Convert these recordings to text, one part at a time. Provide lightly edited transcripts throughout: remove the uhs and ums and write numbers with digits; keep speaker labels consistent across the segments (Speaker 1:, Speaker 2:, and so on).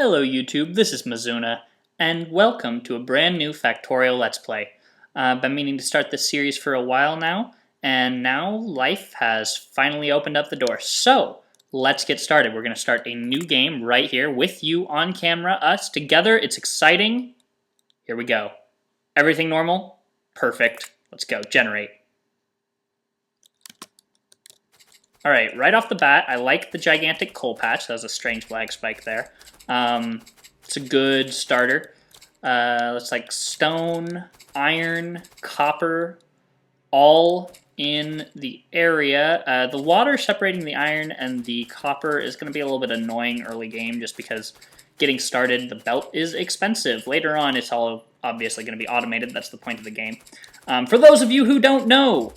Speaker 1: Hello YouTube, this is Mizuna, and welcome to a brand new Factorio Let's Play. I've been meaning to start this series for a while now, and now life has finally opened up the door. So, let's get started. We're going to start a new game right here with you on camera, us together. It's exciting. Here we go. Everything normal? Perfect. Let's go. Generate. Alright, right off the bat, I like the gigantic coal patch. That was a strange lag spike there. It's a good starter. Looks like stone, iron, copper, all in the area. The water separating the iron and the copper is going to be a little bit annoying early game just because getting started, the belt is expensive. Later on, it's all obviously going to be automated. That's the point of the game. For those of you who don't know,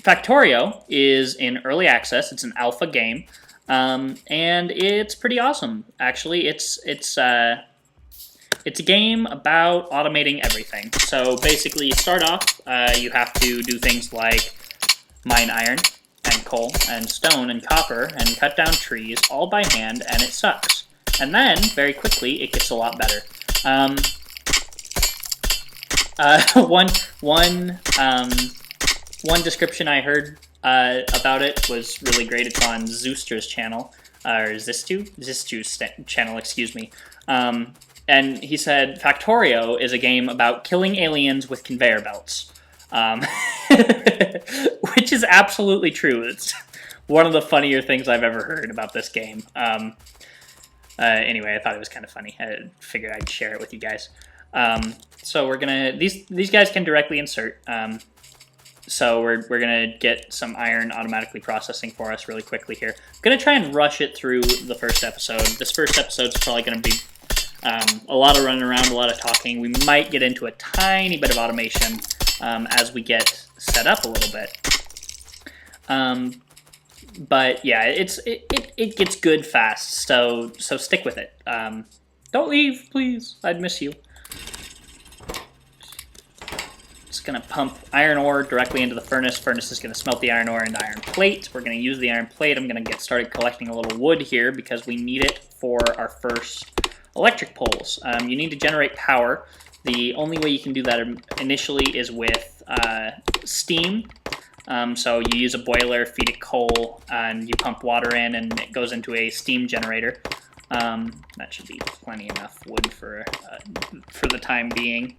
Speaker 1: Factorio is in early access. It's an alpha game. And it's pretty awesome, actually. It's a game about automating everything. So basically, you start off, you have to do things like mine iron and coal and stone and copper and cut down trees all by hand, and it sucks. And then, very quickly, it gets a lot better. One description I heard about it was really great. It's on Zooster's channel, or Zistu's channel, excuse me. And he said, Factorio is a game about killing aliens with conveyor belts. Which is absolutely true. It's one of the funnier things I've ever heard about this game. Anyway, I thought it was kind of funny. I figured I'd share it with you guys. So we're gonna, these guys can directly insert. So we're going to get some iron automatically processing for us really quickly here. I'm going to try and rush it through the first episode. This first episode is probably going to be a lot of running around, a lot of talking. We might get into a tiny bit of automation as we get set up a little bit. But yeah, it gets good fast, so stick with it. Don't leave, please. I'd miss you. It's going to pump iron ore directly into the furnace. Furnace is going to smelt the iron ore into iron plate. We're going to use the iron plate. I'm going to get started collecting a little wood here because we need it for our first electric poles. You need to generate power. The only way you can do that initially is with steam. So you use a boiler, feed it coal, and you pump water in, and it goes into a steam generator. That should be plenty enough wood for the time being.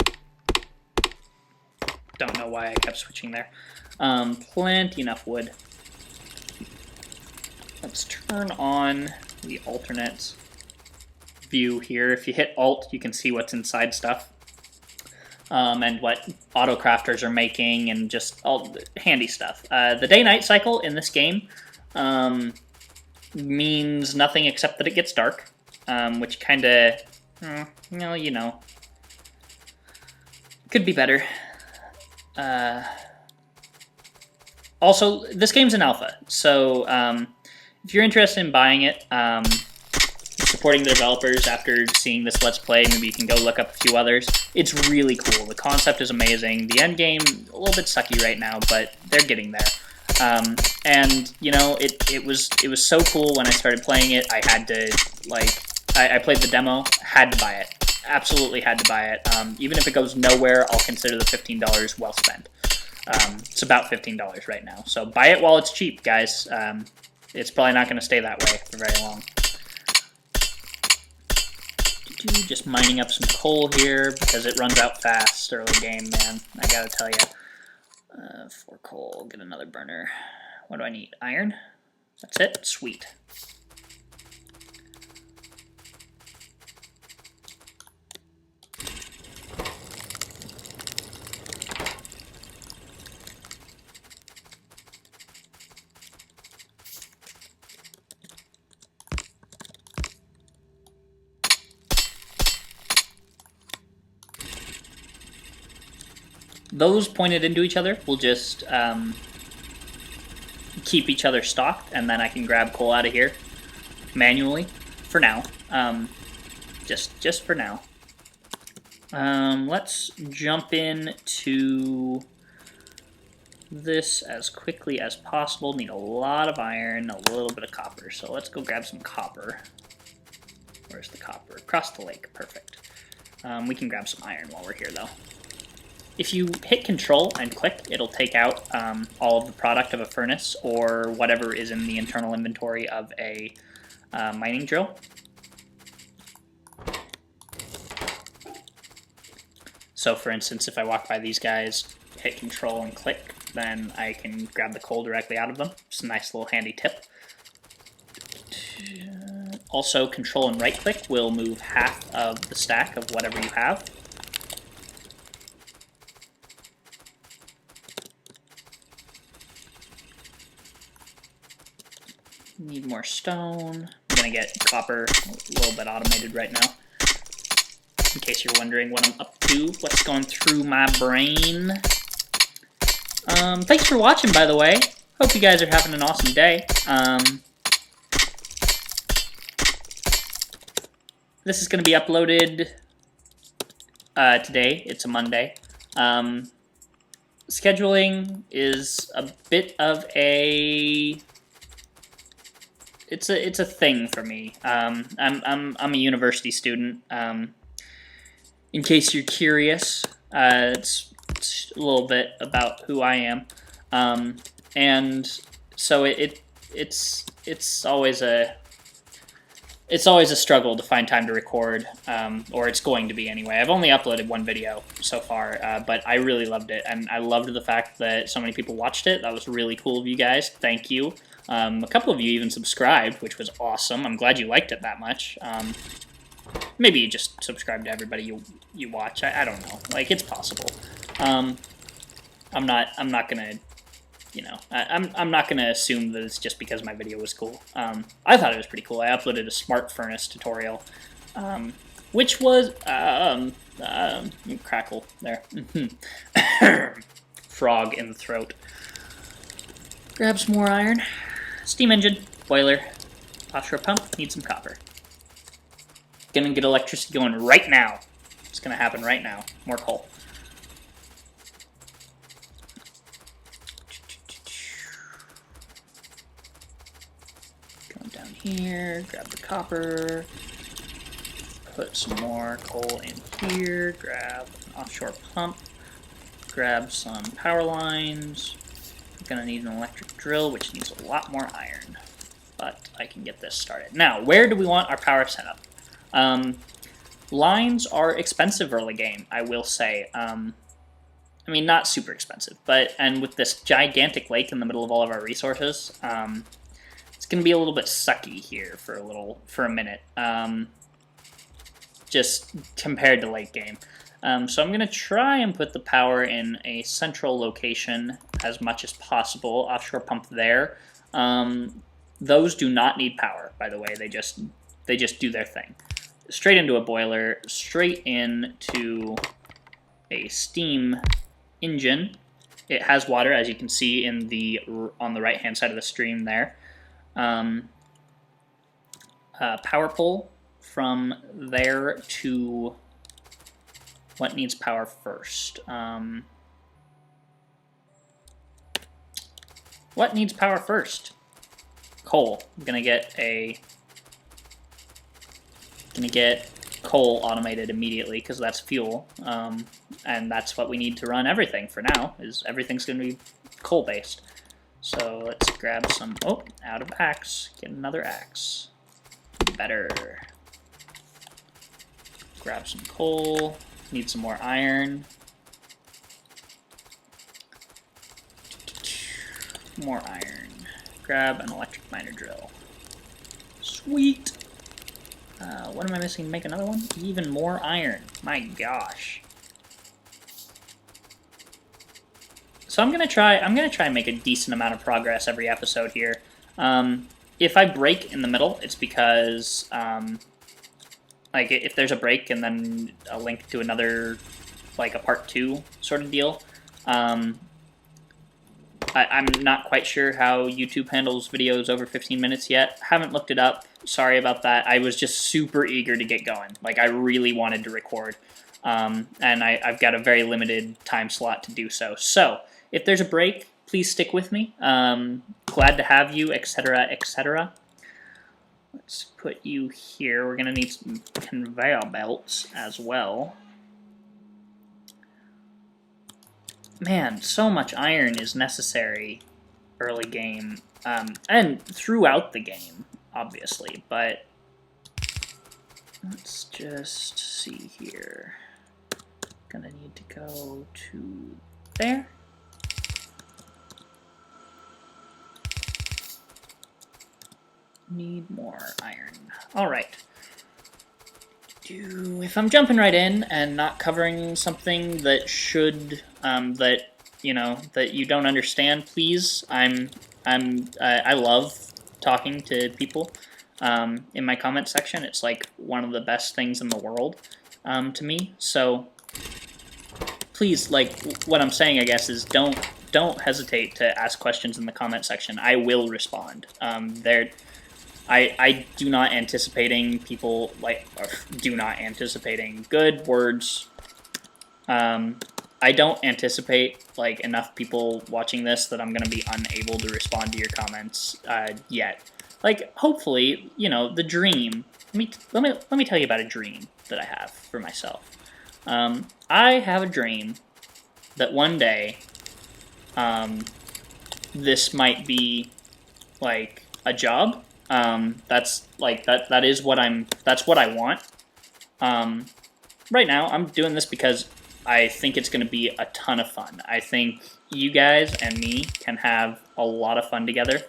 Speaker 1: Don't know why I kept switching there. Plenty enough wood. Let's turn on the alternate view here. If you hit Alt, you can see what's inside stuff. And what auto crafters are making and just all the handy stuff. The day-night cycle in this game means nothing except that it gets dark, which kind of, you know, could be better. Also, this game's an alpha, so if you're interested in buying it, supporting the developers after seeing this Let's Play, maybe you can go look up a few others. It's really cool. The concept is amazing. The end game, a little bit sucky right now, but they're getting there. And, you know, it was so cool when I started playing it. I had to, like, I played the demo, had to buy it. Absolutely had to buy it. Even if it goes nowhere, I'll consider the $15 well spent. It's about $15 right now. So buy it while it's cheap, guys. It's probably not going to stay that way for very long. Just mining up some coal here because it runs out fast early game, man. I gotta tell you. 4 coal, get another burner. What do I need? Iron? That's it? Sweet. Those pointed into each other will just keep each other stocked, and then I can grab coal out of here manually for now. Just for now. Let's jump in to this as quickly as possible. Need a lot of iron, a little bit of copper. So let's go grab some copper. Where's the copper? Across the lake. Perfect. We can grab some iron while we're here, though. If you hit Control and click, it'll take out all of the product of a furnace or whatever is in the internal inventory of a mining drill. So for instance, if I walk by these guys, hit Control and click, then I can grab the coal directly out of them. It's a nice little handy tip. Also, Control and right click will move half of the stack of whatever you have. Need more stone. I'm gonna get copper a little bit automated right now. In case you're wondering what I'm up to, what's going through my brain. Thanks for watching, by the way. Hope you guys are having an awesome day. This is going to be uploaded today. It's a Monday. Scheduling is a bit of a... It's a thing for me. I'm a university student. In case you're curious, it's a little bit about who I am, and so it's always a struggle to find time to record, or it's going to be anyway. I've only uploaded one video so far, but I really loved it, and I loved the fact that so many people watched it. That was really cool of you guys. Thank you. A couple of you even subscribed, which was awesome. I'm glad you liked it that much. Maybe you just subscribe to everybody you watch. I don't know. Like, it's possible. I'm not gonna, you know, I'm not gonna assume that it's just because my video was cool. I thought it was pretty cool. I uploaded a smart furnace tutorial, which was crackle there. Frog in the throat. Grab some more iron. Steam engine, boiler, offshore pump. Need some copper. Gonna get electricity going right now. It's gonna happen right now. More coal. Going down here, grab the copper, put some more coal in here, grab an offshore pump, grab some power lines. I'm gonna need an electric drill, which needs a lot more iron, but I can get this started. Now, where do we want our power setup? Lines are expensive early game, I will say. I mean, not super expensive, but, and with this gigantic lake in the middle of all of our resources, it's going to be a little bit sucky here for a minute, just compared to late game. So I'm going to try and put the power in a central location as much as possible. Offshore pump there. Those do not need power, by the way. They just do their thing. Straight into a boiler, straight into a steam engine. It has water, as you can see on the right-hand side of the stream there. Power pole from there to what needs power first. What needs power first? Coal. I'm gonna get coal automated immediately because that's fuel, and that's what we need to run everything for now. Is everything's gonna be coal based. So let's grab some. Oh, out of axe. Get another axe. Better. Grab some coal. Need some more iron. More iron. Grab an electric miner drill. Sweet. What am I missing to make another one? Even more iron. My gosh. So I'm gonna try and make a decent amount of progress every episode here. If I break in the middle, it's because like if there's a break and then a link to another, like a part 2 sort of deal. I'm not quite sure how YouTube handles videos over 15 minutes yet. Haven't looked it up. Sorry about that. I was just super eager to get going. Like, I really wanted to record. And I've got a very limited time slot to do so. So, if there's a break, please stick with me. Glad to have you, etc., etc. Let's put you here. We're gonna need some conveyor belts as well. Man, so much iron is necessary early game, and throughout the game, obviously, but let's just see here. Gonna need to go to there. Need more iron. Alright. If I'm jumping right in and not covering something that should, that you don't understand, please. I love talking to people in my comment section. It's like one of the best things in the world to me. So please, like, what I'm saying, I guess, is don't hesitate to ask questions in the comment section. I will respond. I do not anticipating people, like, do not anticipating good words. I don't anticipate, like, enough people watching this that I'm going to be unable to respond to your comments yet. Like, hopefully, the dream. Let me tell you about a dream that I have for myself. I have a dream that one day, this might be, like, a job. That's like that is what that's what I want. Right now I'm doing this because I think it's going to be a ton of fun. I think you guys and me can have a lot of fun together.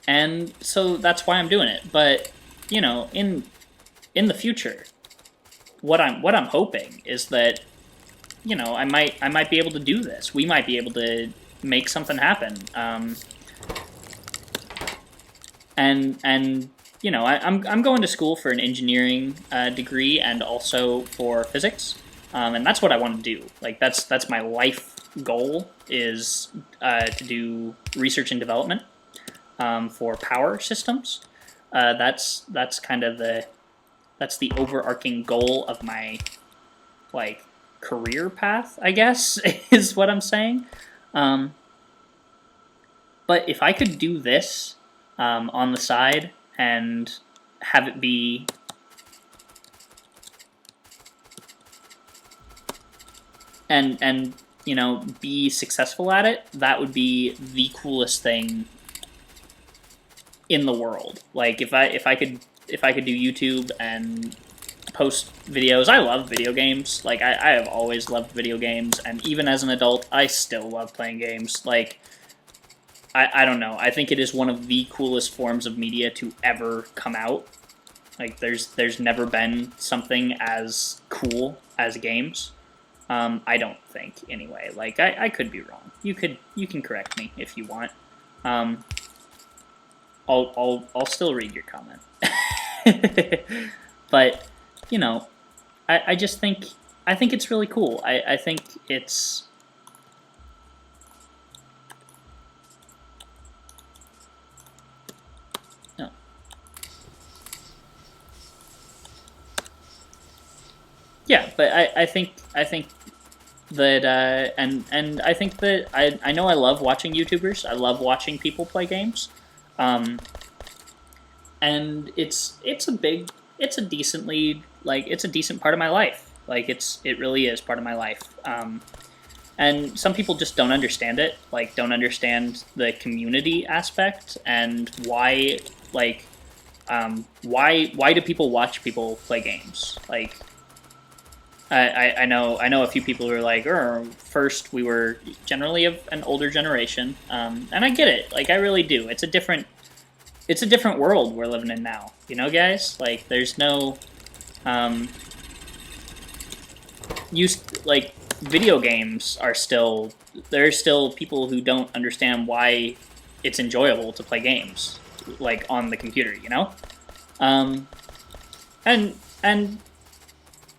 Speaker 1: And so that's why I'm doing it. But, in the future, what I'm hoping is that, I might be able to do this. We might be able to make something happen. And I'm going to school for an engineering degree and also for physics, and that's what I want to do. Like that's my life goal is to do research and development for power systems. That's kind of the overarching goal of my career path, I guess, is what I'm saying. But if I could do this on the side and have it be and be successful at it, that would be the coolest thing in the world. Like if I could do YouTube and post videos. I love video games. Like I have always loved video games, and even as an adult I still love playing games. Like I don't know. I think it is one of the coolest forms of media to ever come out. Like, there's never been something as cool as games. I don't think, anyway. Like, I could be wrong. You can correct me if you want. I'll still read your comment. But, I just think it's really cool. I think it's. Yeah, but I think that and I think that I know I love watching YouTubers. I love watching people play games, and it's a decent part of my life. Like it really is part of my life. And some people just don't understand it. Like don't understand the community aspect and why why do people watch people play games? Like. I know a few people who are like, first we were generally of an older generation, and I get it. Like I really do. It's a different world we're living in now. Guys. Like there's no video games are still there's still people who don't understand why it's enjoyable to play games like on the computer. And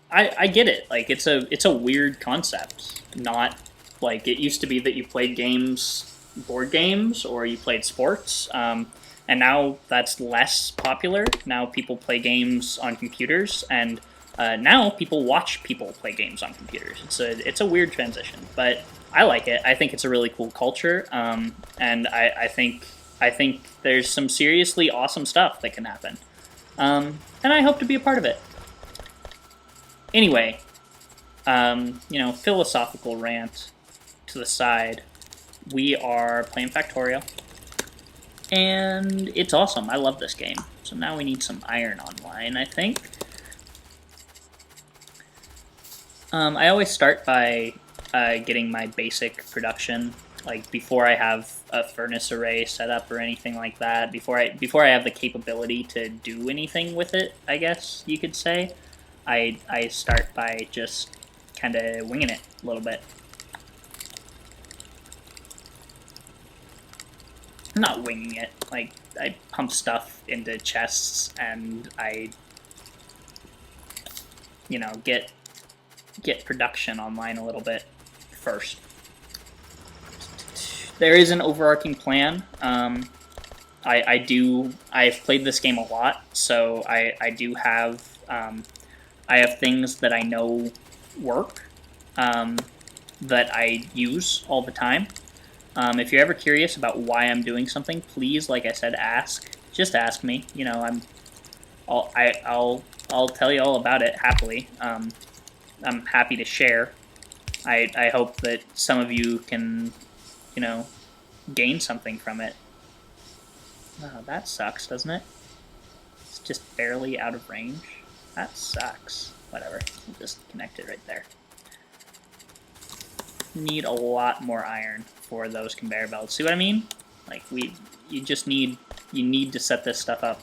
Speaker 1: I get it. Like it's a weird concept. Not like it used to be that you played board games, or you played sports. And now that's less popular. Now people play games on computers, and now people watch people play games on computers. It's a weird transition, but I like it. I think it's a really cool culture, and I think there's some seriously awesome stuff that can happen, and I hope to be a part of it. Anyway, philosophical rant to the side. We are playing Factorio, and it's awesome. I love this game. So now we need some iron online, I think. I always start by getting my basic production, like before I have a furnace array set up or anything like that. Before I have the capability to do anything with it, I guess you could say. I start by just kind of winging it a little bit. I'm not winging it. Like, I pump stuff into chests and I, get production online a little bit first. There is an overarching plan. I've played this game a lot, so I do have, I have things that I know work, that I use all the time. If you're ever curious about why I'm doing something, please, like I said, ask. Just ask me. I'll tell you all about it happily. I'm happy to share. I hope that some of you can, gain something from it. Oh, that sucks, doesn't it? It's just barely out of range. That sucks. Whatever. We'll just connect it right there. Need a lot more iron for those conveyor belts. See what I mean? Like, you need to set this stuff up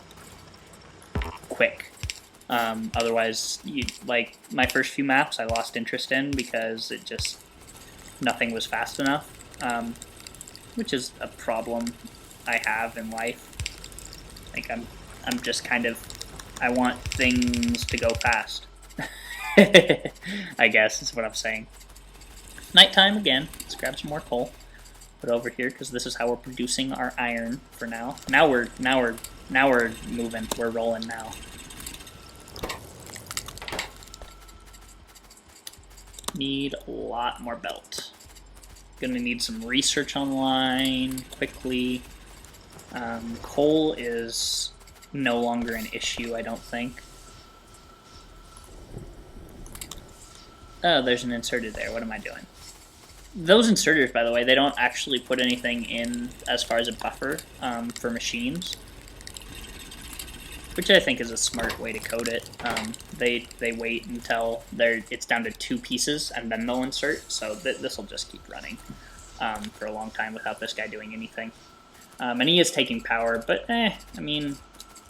Speaker 1: quick. Otherwise, like my first few maps I lost interest in because nothing was fast enough, which is a problem I have in life. Like I'm just kind of, I want things to go fast. I guess is what I'm saying. Nighttime again. Let's grab some more coal. Put it over here because this is how we're producing our iron for now. Now we're moving. We're rolling now. Need a lot more belt. Gonna need some research online quickly. Coal is no longer an issue, I don't think. Oh, there's an inserter there. What am I doing? Those inserters, by the way, they don't actually put anything in as far as a buffer for machines, which I think is a smart way to code it. They wait until it's down to 2 pieces and then they'll insert, so this will just keep running for a long time without this guy doing anything. And he is taking power, but I mean,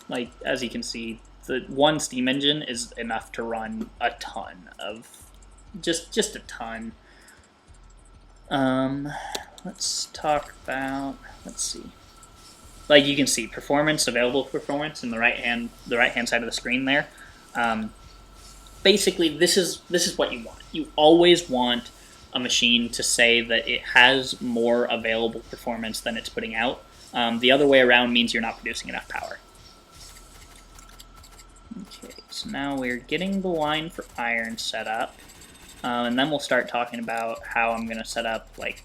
Speaker 1: like, as you can see, the one steam engine is enough to run a ton of, just a ton. Let's talk about, let's see. Like you can see, performance, available performance in the right hand side of the screen there. Basically, this is what you want. You always want a machine to say that it has more available performance than it's putting out. The other way around means you're not producing enough power. Okay, so now we're getting the line for iron set up, and then we'll start talking about how I'm going to set up like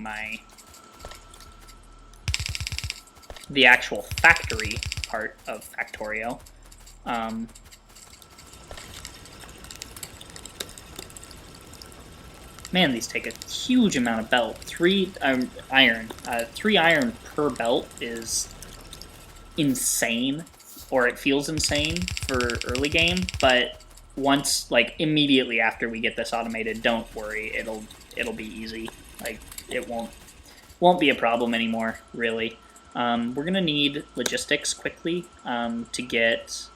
Speaker 1: the actual factory part of Factorio. Man, these take a huge amount of belt. 3 iron. 3 iron per belt is insane, or it feels insane for early game, but once, like, immediately after we get this automated, don't worry, it'll be easy. Like, it won't be a problem anymore, really. We're gonna need logistics quickly to get.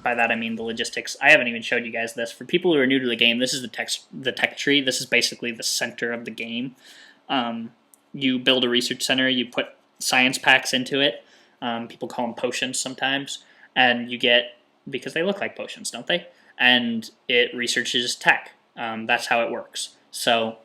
Speaker 1: By that I mean the logistics. I haven't even showed you guys this. For people who are new to the game, this is the tech tree. This is basically the center of the game. You build a research center. You put science packs into it. People call them potions sometimes, and you get, because they look like potions, don't they? And it researches tech. That's how it works. So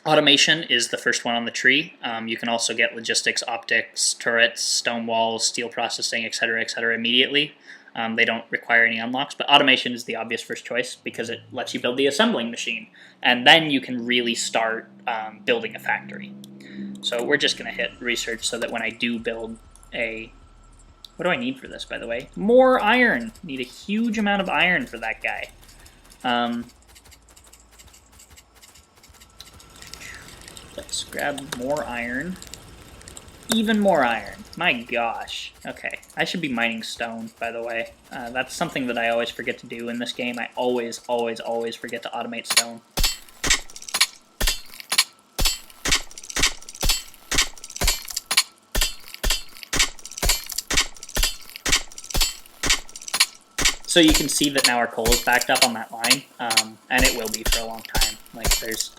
Speaker 1: automation is the first one on the tree. You can also get logistics, optics, turrets, stone walls, steel processing, etc., immediately. They don't require any unlocks, but automation is the obvious first choice because it lets you build the assembling machine, and then you can really start building a factory. So we're just going to hit research so that when I do build a... What do I need for this, by the way? More iron! Need a huge amount of iron for that guy. Let's grab more iron. Even more iron. My gosh. Okay. I should be mining stone, by the way. That's something that I always forget to do in this game. I always forget to automate stone. So you can see that now our coal is backed up on that line, and it will be for a long time. Like, there's...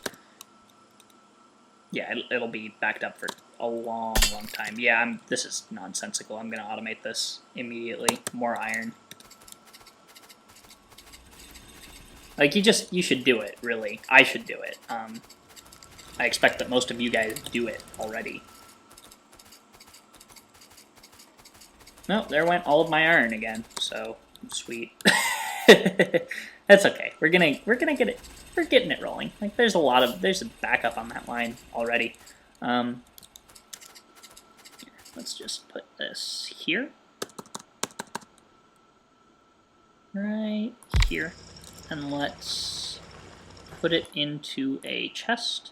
Speaker 1: Yeah, it'll be backed up for a long time. Yeah, this is nonsensical. I'm going to automate this immediately. More iron. Like, you should do it, really. I should do it. I expect that most of you guys do it already. No, there went all of my iron again, so... Sweet. That's okay. We're gonna get it. We're getting it rolling. Like there's a backup on that line already. Let's just put this here. Right here. And let's put it into a chest.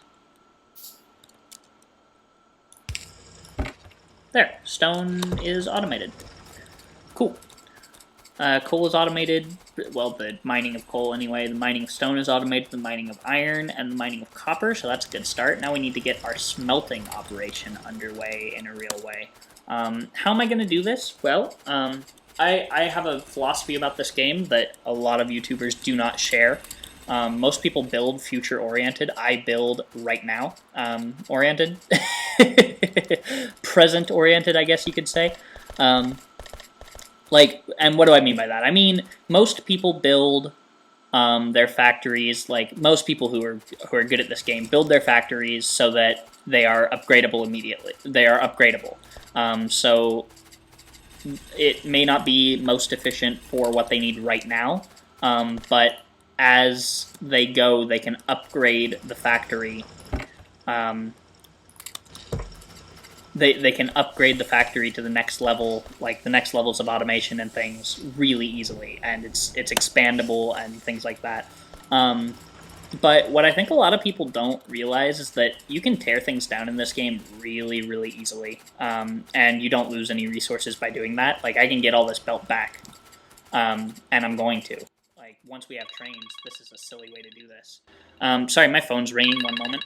Speaker 1: There. Stone is automated. Cool. Coal is automated, well, the mining of coal anyway, the mining of stone is automated, the mining of iron, and the mining of copper, so that's a good start. Now we need to get our smelting operation underway in a real way. How am I going to do this? Well, I have a philosophy about this game that a lot of YouTubers do not share. Most people build future-oriented. I build right now oriented. Present-oriented, I guess you could say. And what do I mean by that? I mean, most people build their factories, like most people who are good at this game, build their factories so that they are upgradable immediately. They are upgradable. So it may not be most efficient for what they need right now, but as they go, they can upgrade the factory. They can upgrade the factory to the next level, like the next levels of automation and things, really easily, and it's expandable and things like that. But what I think a lot of people don't realize is that you can tear things down in this game really easily, and you don't lose any resources by doing that. Like, I can get all this belt back, and I'm going to. Like, once we have trains, this is a silly way to do this. Sorry, my phone's ringing, one moment.